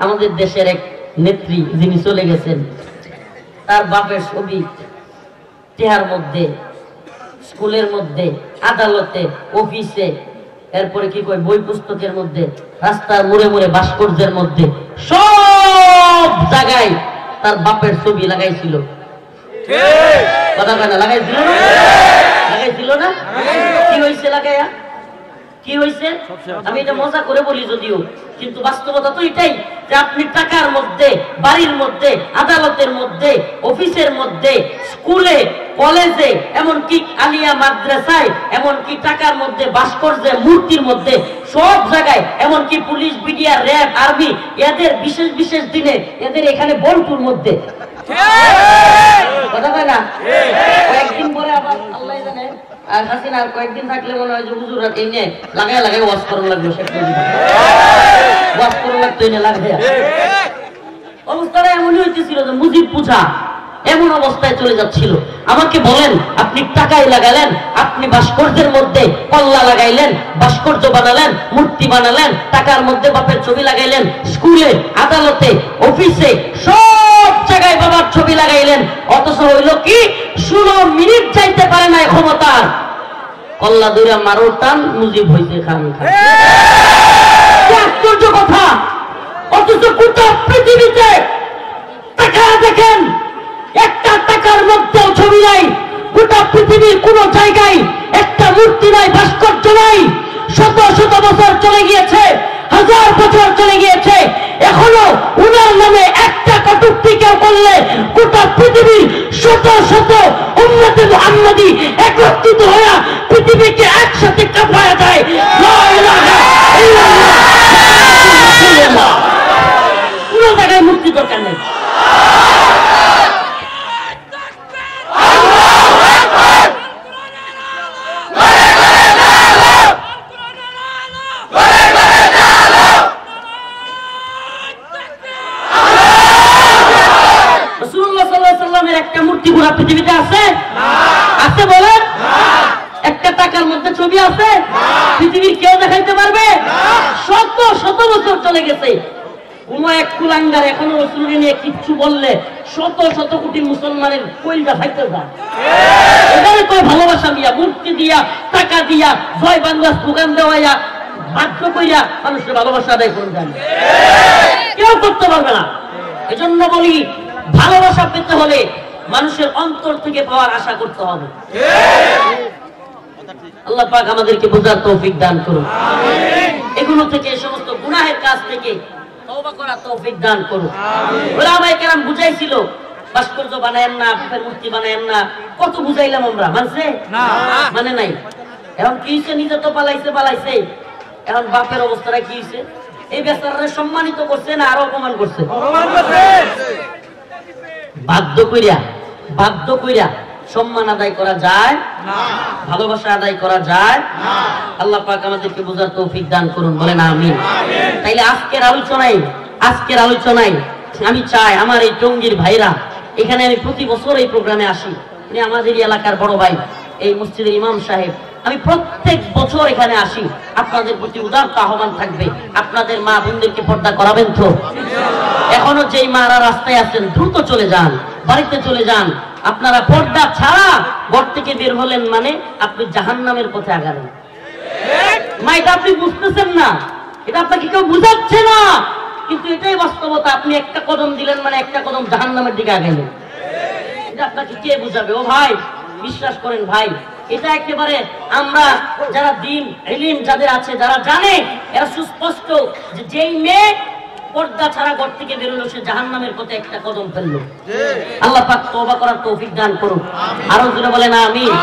আমাদের দেশের এক নেত্রী যিনি চলে গেছেন, তার বাপের ছবি টেহার মধ্যে, স্কুলের মধ্যে, আদালতে, অফিসে, এরপরে কি কয় বই পুস্তকের মধ্যে, রাস্তার মোড়ে মোড়ে, ভাস্কর্যের মধ্যে, সব জায়গায় তার বাপের ছবি লাগাইছিল। কথা কয় না? লাগাইছিল না? লাগাইছিল না? কি হয়েছে লাগাইয়া? কি হয়েছে? আমি এটা মজা করে বলি যদিও, কিন্তু বাস্তবতা তো এটাই যে আপনি টাকার মধ্যে, বাড়ির মধ্যে, আদালতের মধ্যে, অফিসের মধ্যে, স্কুলে, কলেজে, এমনকি আলিয়া মাদ্রাসায়, এমনকি টাকার মধ্যে, ভাস্কর্যে, মূর্তির মধ্যে, সব জায়গায়, এমনকি পুলিশ, বিডিআর, র্যাব, আর্মি, এদের বিশেষ বিশেষ দিনে এদের এখানে বল্টুর মধ্যে। কথা কয় না? কয়েকদিন পরে আবার আল্লাহ জানে আর হাসিনা কয়েকদিন থাকলে মনে হয় যে হুজুর এই নিয়ে লাগাই লাগাই ওয়াজ করা লাগলো, ওয়াজ করা লাগতো এনে লাগাই। অবস্থাটা এমনই হইতেছিল যে মুজিব পূজা এমন অবস্থায় চলে যাচ্ছিল। আমাকে বলেন, আপনি টাকায় লাগালেন, আপনি ভাস্কর্যের মধ্যে কল্লা লাগাইলেন, ভাস্কর্য বানালেন, মূর্তি বানালেন, টাকার মধ্যে বাপের ছবি লাগাইলেন, স্কুলে, আদালতে, অফিসে, সব জায়গায় বাবার ছবি লাগাইলেন, অথচ হইল কি 16 মিনিট যাইতে পারে না ক্ষমতার কল্লা দুইরা মারো টান মুজিব হইতে খান। আশ্চর্য কথা! অথচ গোটা পৃথিবীতে টাকা দেখেন, একটা টাকার মধ্যেও ছবি নাই, গোটা পৃথিবীর কোন জায়গায় একটা মূর্তি নাই, ভাস্কর্য নাই। শত শত বছর চলে গিয়েছে, হাজার বছর চলে গিয়েছে, এখনো উনার নামে একটা কটূক্তি কেউ করলে গোটা পৃথিবীর শত শত উম্মতে মুহাম্মাদি একত্রিত হয়ে পৃথিবীকে একসাথে কাঁপায়া দেয়। লা ইলাহা ইল্লাল্লাহ। কোন জায়গায় মুক্তি দরকার নেই। একটা মূর্তি পুরা পৃথিবীতে আছে? আছে বলেন? একটা টাকার মধ্যে ছবি আছে? পৃথিবীর কেউ দেখাইতে পারবে? শত শত বছর চলে গেছে, কোন এক কুলাঙ্গার এখনো রসুলকে নিয়ে কিচ্ছু বললে শত শত কোটি মুসলমানের কইলটা ফাইতে যায়। এখানে কই ভালোবাসা দিয়া, মূর্তি দিয়া, টাকা দিয়া, জয় বাংলা স্লোগান দেওয়াইয়া, বাধ্য কইয়া মানুষের ভালোবাসা আদায় করে দেন, কেউ করতে পারবে না। এজন্য বলি, ভালোবাসা পেতে হলে মানুষের অন্তর থেকে পাওয়ার আশা করতে হবে। আল্লাহ পাক আমাদেরকে বোঝার তৌফিক দান করুন, এগুলো থেকে, সমস্ত গুনাহের কাজ থেকে তওবা করার তৌফিক দান করুন। ওলামায়ে কেরাম বুঝাইছিল, ভাস্কর্য বানায়েন না, বাপের মূর্তি বানায়েন না, কত বুঝাইলাম আমরা, মানছে না? মানে নাই। এখন কি হইছে? নিজে তো পালাইছে, এখন বাপের অবস্থাটা কি হইছে? এই বেচারারে সম্মানিত করছে না আরো অপমান করছে? বাধ্য কইরা সম্মান আদায় করা যায় না, ভালোবাসা আদায় করা যায় না। আল্লাহ পাক আমাদেরকে বোঝার তৌফিক দান করুন, বলেন আমিন। তাইলে আজকের আলোচনায় আমি চাই আমার এই টঙ্গীর ভাইরা, এখানে আমি প্রতি বছর এই প্রোগ্রামে আসি, উনি আমাদের এলাকার বড় ভাই, এই মসজিদের ইমাম সাহেব, আমি প্রত্যেক বছর এখানে আসি। আপনাদের প্রতি উদারতা আহ্বান থাকবে, আপনাদের মা বোনদেরকে পর্দা করাবেন তো? এখনো যেই মারা রাস্তায় আছেন দ্রুত চলে যান, বাড়িতে চলে যান। আপনারা পর্দা ছাড়া ঘর থেকে বের হলেন মানে আপনি জাহান্নামের পথে আগালেন। মা, এটা আপনি বুঝতেছেন না, এটা আপনাকে কেউ বুঝাচ্ছে না, কিন্তু এটাই বাস্তবতা। আপনি একটা কদম দিলেন মানে একটা কদম জাহান্নামের দিকে আগালেন। এটা আপনাকে কে বুঝাবে? ও ভাই, বিশ্বাস করেন ভাই, এটা একেবারে আমরা যারা দ্বীন ইলম যাদের আছে, যারা জানে, এরা সুস্পষ্ট যে যেই মেয়ে পর্দা ছাড়া ঘর থেকে বেরোলো সে জাহান্নামের পথে একটা কদম ফেললো। আল্লাহ পাক তওবা করার তৌফিক দান করুন, আরো জোরে বলেন আমিন।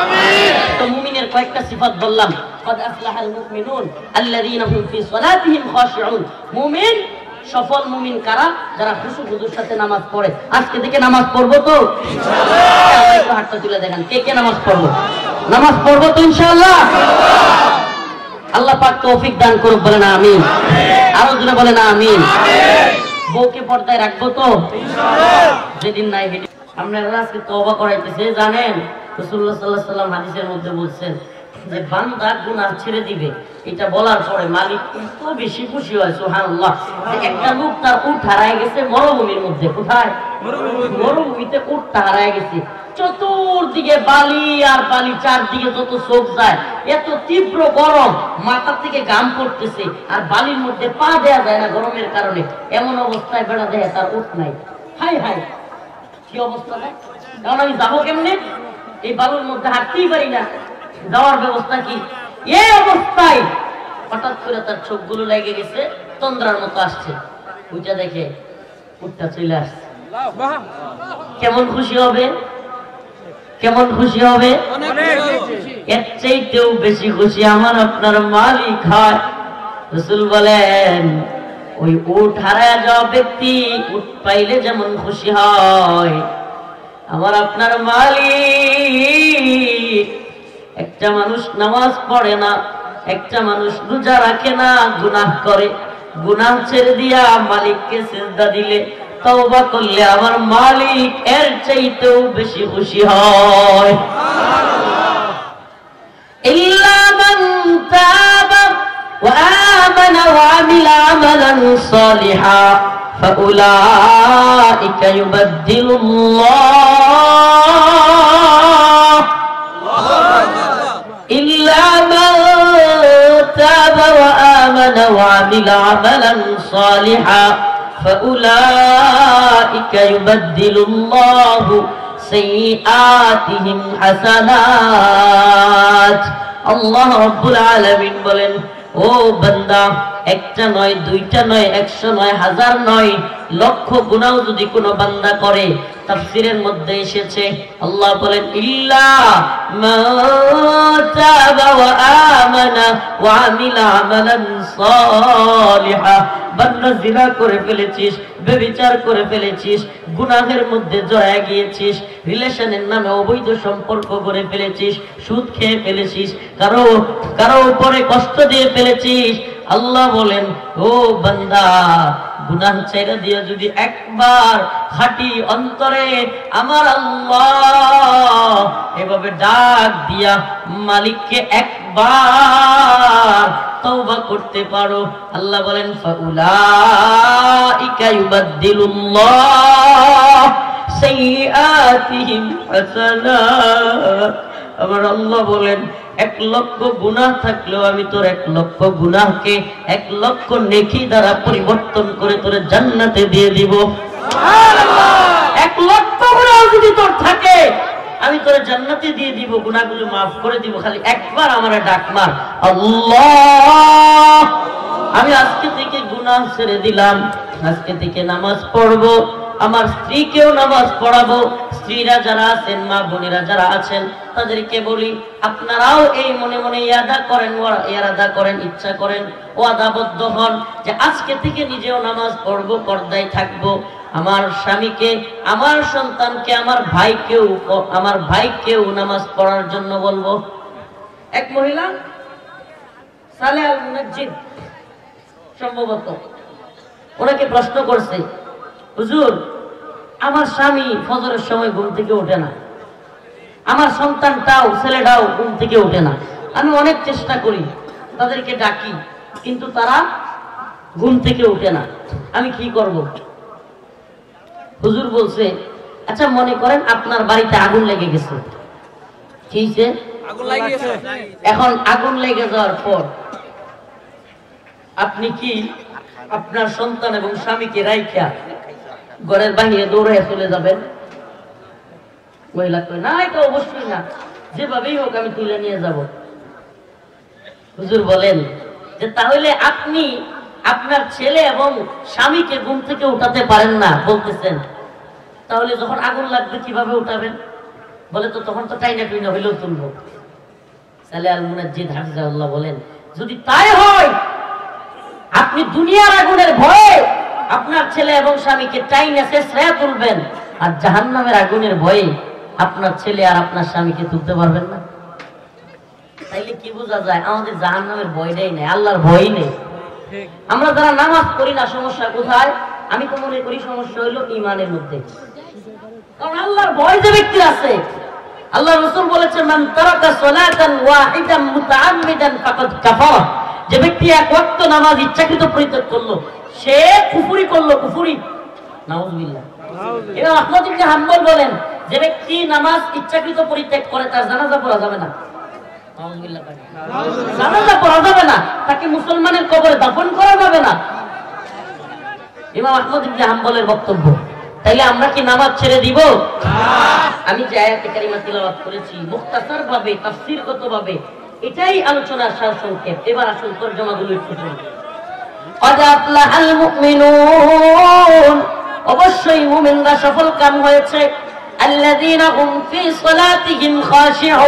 তো মুমিনের কয়েকটা সিফাত বললাম, قد أفلح المؤمنون الذين هم في صلاتهم خاشعون। মুমিন, সফল মুমিন কারা? যারা খুশু খুজুর সাথে নামাজ পড়ে। আজকে থেকে নামাজ পড়বো তো ইনশাআল্লাহ? একটু হাতটা তুলে দেখেন, কে কে নামাজ পড়বো? নামাজ পড়বো তো ইনশাআল্লাহ? আল্লাহ পাক তৌফিক দান করুক, বলেন আমিন। আরো জোরে বলেন আমিন। বউকে পর্দায় রাখবো তো ইনশাআল্লাহ? যেদিন নাই আপনারা আজকে তওবা করাইতেছে, জানেন রাসূলুল্লাহ সাল্লাল্লাহু আলাইহি ওয়াসাল্লাম হাদিসের মধ্যে বলছেন, যে বান্দা গুনাহ ছেড়ে দিবে, এটা বলার পরে মালিক এত বেশি খুশি হয় সুবহানাল্লাহ, যে একটা লোক তার উট হারায় গেছে মরুভূমির মধ্যে। কোথায়? মরুভূমিতে উটটা হারায় গেছে। চতুর্দিকে বালি আর বালি, চারদিকে যত চোখ যায়, এত তীব্র গরম, মাথা থেকে ঘাম পড়তেছে, আর বালির মধ্যে পা দেয়া যায় না গরমের কারণে। এমন অবস্থায় বেড়া দেয় তার উট নাই। হাই হাই, কি অবস্থা দেয়! কারণ আমি যাবো কেমনে? এই বালুর মধ্যে হাঁটতেই পারি না, যাওয়ার ব্যবস্থা কি? এই অবস্থায় হঠাৎ করে তার চোখগুলো লেগে গেছে, তন্দ্রার মতো আসছে। ওইটা দেখে উটটা চলে আসছে। কেমন খুশি হবে! কেমন খুশি হবে! এর চাইতেও বেশি খুশি আমার আপনার মালিক হয়। রাসূল বলেন, ওই উট হারায় যাওয়া ব্যক্তি উট পাইলে যেমন খুশি হয়, আমার আপনার মালিক, একটা মানুষ নামাজ পড়ে না, একটা মানুষ রোজা রাখে না, গুনাহ করে, গুনাহ ছেড়ে দিয়া মালিককে সিজদা দিলে, তওবা করলে আমার মালিক এর চাইতেও বেশি খুশি হয়। ইল্লা মান তাবা ওয়া আমানা ওয়া আমিলা আমালান সালিহা ফাউলাইকা ইউবাদদিলুল্লাহ ইল্লা মান তাবা ওয়া আমানা ওয়া আমিলা আমালান সালিহা فأولئك يبدل الله سيئاتهم حسنات। আল্লাহ রাব্বুল আলামিন বলেন, ও বান্দা, একটা নয়, দুইটা নয়, 100 নয়, 1000 নয়, লক্ষ গুনাহ যদি কোনো বান্দা করে, তাফসীরের মধ্যে এসেছে আল্লাহ বলেন, ইল্লা মা তাবা ওয়া আমানা ওয়া আমিলা আমালান সালিহা। বান্দা জিনা করে ফেলেছিস, ব্যভিচার করে ফেলেছিস, গুনাহের মধ্যে জড়ায় গিয়েছিস, রিলেশনের নামে অবৈধ সম্পর্ক করে ফেলেছিস, সুদ খেয়ে ফেলেছিস, কারো উপরে কষ্ট দিয়ে ফেলেছিস, আল্লাহ বলেন, ও বান্দা, গুনাহ ছেড়ে দিয়ে যদি একবার খাঁটি অন্তরে আমার আল্লাহ এভাবে ডাক দিয়া মালিককে একবার তওবা করতে পারো, আল্লাহ বলেন, ফাউলাইকা ইউবাদদিলুল্লাহ সাইয়্যাতিহিম হাসানাত। আমার আল্লাহ বলেন, 1 লক্ষ গুনাহ থাকলেও আমি তোর 1 লক্ষ গুনাহকে 1 লক্ষ নেকি দ্বারা পরিবর্তন করে তোর জান্নাতে দিয়ে দিব। সুবহানাল্লাহ! 1 লক্ষ গুনাহ যদি তোর থাকে, আমি তোর জান্নাতে দিয়ে দিব, গুনাহগুলো maaf করে দিব, খালি একবার আমারে ডাক মার। আল্লাহ, আমি আজকে থেকে গুনাহ ছেড়ে দিলাম, আজকে থেকে নামাজ পড়বো, আমার স্ত্রীকেও নামাজ পড়াবো। স্ত্রীরা যারা আছেন, মা বোনেরা যারা আছেন, তাদেরকে বলি, আপনারাও এই মনে মনে ইয়াদা করেন, ইচ্ছা করেন, ওয়াদাবদ্ধ হন যে আজকে থেকে নিজেও নামাজ পড়বো, পর্দায় থাকবো, আমার স্বামীকে, আমার সন্তানকে, আমার ভাইকেও নামাজ পড়ার জন্য বলবো। এক মহিলা সালে আল মুনাজ্জিদ সম্ভবত, ওনাকে প্রশ্ন করছে, হুজুর, আমার স্বামী ফজরের সময় ঘুম থেকে ওঠে না, আমার সন্তানটাও, ছেলেটাও ঘুম থেকে ওঠে না, আমি অনেক চেষ্টা করি, তাদেরকে ডাকি, কিন্তু তারা ঘুম থেকে ওঠে না, আমি কি করব? হুজুর বলছে, আচ্ছা মনে করেন আপনার বাড়িতে আগুন লেগে গেছে, কি হয়েছে? এখন আগুন লেগে যাওয়ার পর আপনি কি আপনার সন্তান এবং স্বামীকে রাইখা ঘরের বাহিরে দৌড়ে চলে যাবেন? মহিলা কয়, না, এটা অবশ্যই না, যেভাবেই হোক আমি তুলে নিয়ে যাব। হুজুর বলেন যে তাহলে আপনি আপনার ছেলে এবং স্বামীকে ঘুম থেকে উঠাতে পারেন না বলতেছেন, তাহলে যখন আগুন লাগবে কিভাবে উঠাবেন? বলে, তো তখন তো টাইনা টুইনা হইলেও তুলবো। সালে আল মুনাজ্জিদ হাফিজাহুল্লাহ বলেন, যদি তাই হয়, আপনি দুনিয়ার আগুনের ভয়ে আপনার ছেলে এবং স্বামীকে টাইনা ছেঁচড়ে তুলবেন, আর জাহান্নামের আগুনের ভয়ে আপনার ছেলে আর আপনার স্বামীকে তুলতে পারবেন না। তাইলে কি বোঝা যায়? আমাদের জাহান্নামের ভয়টাই নেই, আল্লাহর ভয়ই নেই। আমরা যারা নামাজ পড়ি না, সমস্যা কোথায়? আমি তো মনে করি সমস্যা হইল ইমানের মধ্যে। কারণ আল্লাহর ভয় যে ব্যক্তির আছে, আল্লাহ রাসূল বলেছেন মান তারাকা সালাতান ওয়াহিদান মুতাআম্মিদান ফাকাদ কাফারা, যে ব্যক্তি এক ওয়াক্ত নামাজ ইচ্ছাকৃত পরিত্যাগ করলো সে কুফরি করলো, কুফরি। নাউযুবিল্লাহ। ইমাম আহমদ ইবনে হাম্বল বলেন যে ব্যক্তি নামাজ ইচ্ছাকৃত পরিত্যাগ করে তার জানাজা পড়া যাবে না। নাউযুবিল্লাহ। জানাজা পড়া যাবে না, তাকে মুসলমানের কবরে দাফন করা যাবে না। ইমাম আহমদ ইবনে হাম্বলের বক্তব্য। তাইলে আমরা কি নামাজ ছেড়ে দিব? আমি যে আয়াতে কারিমা তিলাওয়াত করেছি মুখতাসার ভাবে তাফসীরগত ভাবে এটাই আলোচনার সারসংক্ষেপ। এবার আসল তরজমাগুলো একটু শুনুন। قد أفلح المؤمنون, অবশ্যই মুমিনরা সফলকাম হয়েছে। الذين هم في صلاتهم خاشعون,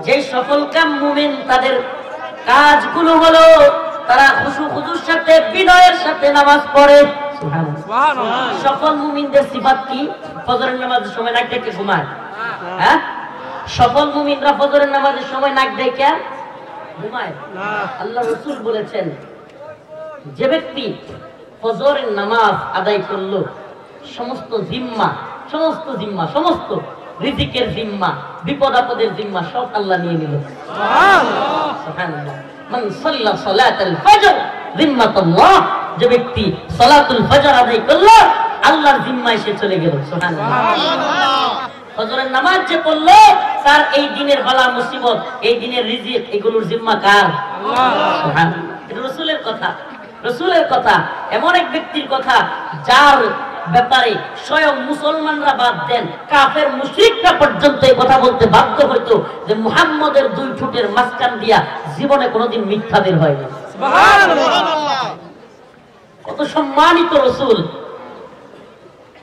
যে সফলকাম মুমিন তাদের কাজগুলো হলো তারা খুশু খুজুর সাথে বিনয়ের সাথে নামাজ পড়ে। সুবহানাল্লাহ। সফল মুমিনদের সিফাত কি? ফজরের নামাজের সময় নাক ডেকে ঘুমায়। হ্যাঁ, সফল মুমিনরা ফজরের নামাজের সময় নাক ডেকে ঘুমায় না। আল্লাহ রাসূল বলেছেন যে ব্যক্তি ফজরের নামাজ আদায় করলো সমস্ত জিম্মা, সমস্ত জিম্মা, সমস্ত রিজিকের জিম্মা, বিপদ আপদের জিম্মা সব আল্লাহ নিয়ে নিল। সুবহানাল্লাহ, সুবহানাল্লাহ। মান সাল্লা সালাতাল ফজর জিম্মাতুল্লাহ, যে ব্যক্তি সালাতুল ফজর আদায় করলো আল্লাহর জিম্মায় সে চলে গেল। সুবহানাল্লাহ। ফজরের নামাজ যে পড়লো তার এই দিনের বালা মুসিবত, এই দিনের রিজিক, এগুলোর জিম্মা কার? আল্লাহ। সুবহানাল্লাহ। এটা রাসূলের কথা, রাসূলের কথা, এমন এক ব্যক্তির কথা যার ব্যাপারে স্বয়ং মুসলমানরা বাদ দেন কাফের মুশরিকরা পর্যন্ত এই কথা বলতে বাধ্য হইতো যে মুহাম্মদের দুই ঠোঁটের মাঝখান দিয়া জীবনে কোনোদিন মিথ্যা বের হয় না। সুবহানাল্লাহ। কত সম্মানিত রাসূল।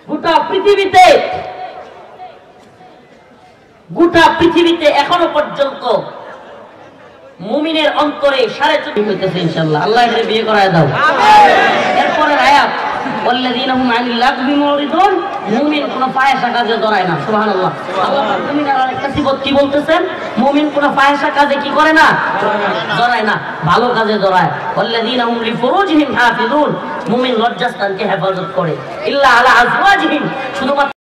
গোটা পৃথিবীতে এখনো পর্যন্ত মুমিনের অন্তরে 4.5 হইতেছে ইনশাআল্লাহ। আল্লাহ এর বিয়ে করায় দাও। এরপরে আয়াত ওয়াল্লাযীনা হুম আনিল লাগবি মুরিদুন, মুমিন কোন ফাহিশা কাজে জড়ায় না। সুবহানাল্লাহ। আল্লাহ মুমিনের আরেকটা সিফত কি বলতেছেন? মুমিন কোন ফাহিশা কাজে কি করে না? জড়ায় না, ভালো কাজে জড়ায়। ওয়াল্লাযীনা হুম লিফুরুজিহিম হাফিজুন, মুমিন লজ্জাস্থানকে হেফাজত করে। ইল্লা আলা আজওয়াজিহিম, শুধুমাত্র